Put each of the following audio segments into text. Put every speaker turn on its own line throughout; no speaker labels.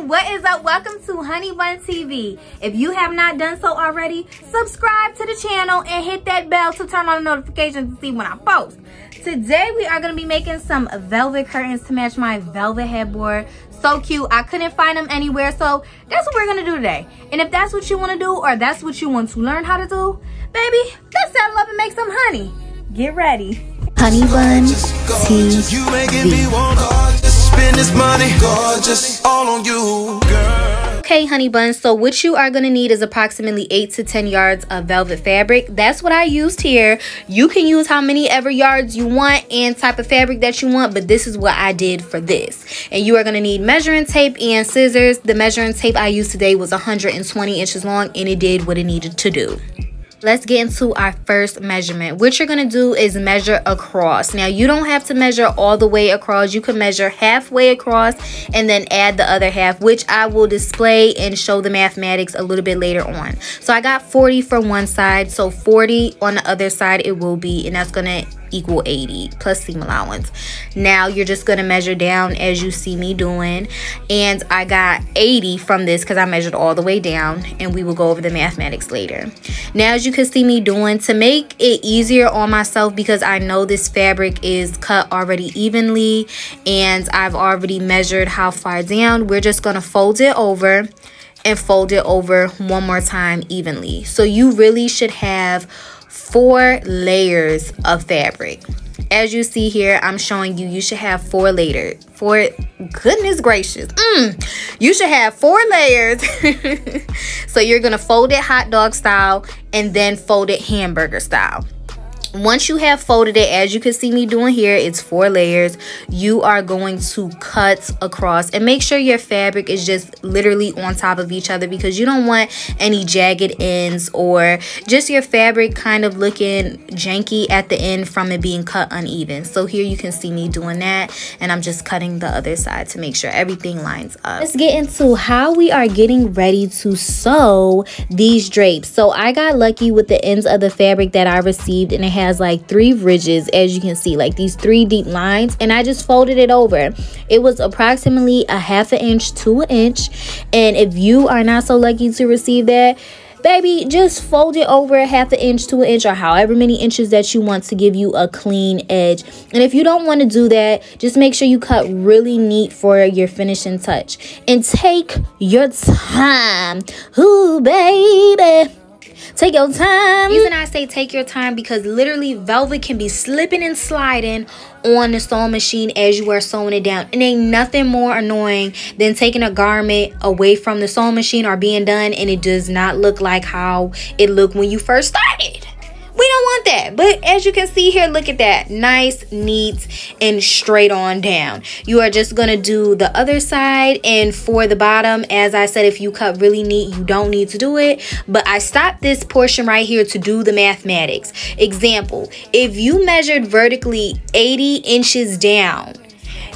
everyone, what is up? Welcome to Honeybuns TV. If you have not done so already, subscribe to the channel and hit that bell to turn on the notifications to see when I post. Today we are going to be making some velvet curtains to match my velvet headboard. So cute. I couldn't find them anywhere, so that's what we're going to do today. And if that's what you want to do, or that's what you want to learn how to do, baby, let's saddle up and make some honey. Get ready. Honeybuns TV.
You making me want to spend this money, gorgeous, all on you, girl.
Okay, Honeybuns, so what you are going to need is approximately 8 to 10 yards of velvet fabric. That's what I used here. You can use how many ever yards you want and type of fabric that you want, but this is what I did for this. And you are going to need measuring tape and scissors. The measuring tape I used today was 120 inches long, and it did what it needed to do. Let's get into our first measurement. What you're going to do is measure across. Now, you don't have to measure all the way across. You can measure halfway across and then add the other half, which I will display and show the mathematics a little bit later on. So I got 40 for one side, so 40 on the other side it will be, and that's going to equal 80 plus seam allowance. Now you're just going to measure down as you see me doing, and I got 80 from this because I measured all the way down, and we will go over the mathematics later. Now, as you can see me doing, to make it easier on myself, because I know this fabric is cut already evenly and I've already measured how far down, we're just going to fold it over and fold it over one more time evenly. So you really should have 4 layers of fabric. As you see here, I'm showing you, you should have 4 layers. Goodness gracious. You should have 4 layers. So you're going to fold it hot dog style and then fold it hamburger style. Once you have folded it, as you can see me doing here, it's 4 layers. You are going to cut across and make sure your fabric is just literally on top of each other, because you don't want any jagged ends or just your fabric kind of looking janky at the end from it being cut uneven. So here you can see me doing that, and I'm just cutting the other side to make sure everything lines up. Let's get into how we are getting ready to sew these drapes. So I got lucky with the ends of the fabric that I received, and it has like 3 ridges, as you can see, like these 3 deep lines, and I just folded it over. It was approximately a ½ inch to 1 inch, and if you are not so lucky to receive that, baby, just fold it over ½ inch to 1 inch, or however many inches that you want to give you a clean edge. And if you don't want to do that, just make sure you cut really neat for your finishing touch, and take your time. Ooh, baby, take your time. The reason I say take your time, because literally velvet can be slipping and sliding on the sewing machine as you are sewing it down. And ain't nothing more annoying than taking a garment away from the sewing machine or being done and it does not look like how it looked when you first started. We don't want that. But as you can see here, look at that. Nice, neat, and straight on down. You are just going to do the other side. And for the bottom, as I said, if you cut really neat, you don't need to do it. But I stopped this portion right here to do the mathematics. Example, if you measured vertically 80 inches down,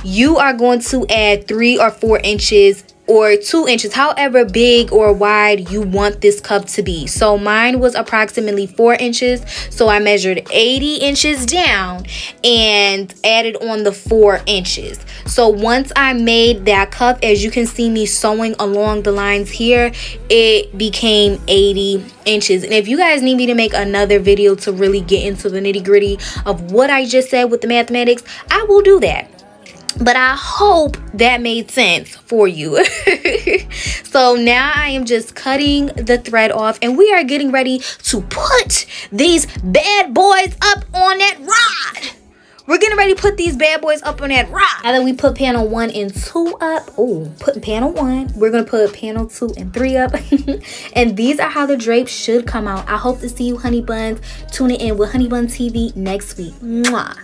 you are going to add 3 or 4 inches or 2 inches, however big or wide you want this cup to be. So mine was approximately 4 inches, so I measured 80 inches down and added on the 4 inches. So once I made that cup, as you can see me sewing along the lines here, it became 80 inches. And if you guys need me to make another video to really get into the nitty-gritty of what I just said with the mathematics, I will do that. But I hope that made sense for you. So now I am just cutting the thread off, and we are getting ready to put these bad boys up on that rod. We're getting ready to put these bad boys up on that rod. Now that we put panel 1 and 2 up, putting panel 1, we're going to put panel 2 and 3 up. And these are how the drapes should come out. I hope to see you, Honeybuns, tuning in with Honeybuns TV next week. Mwah.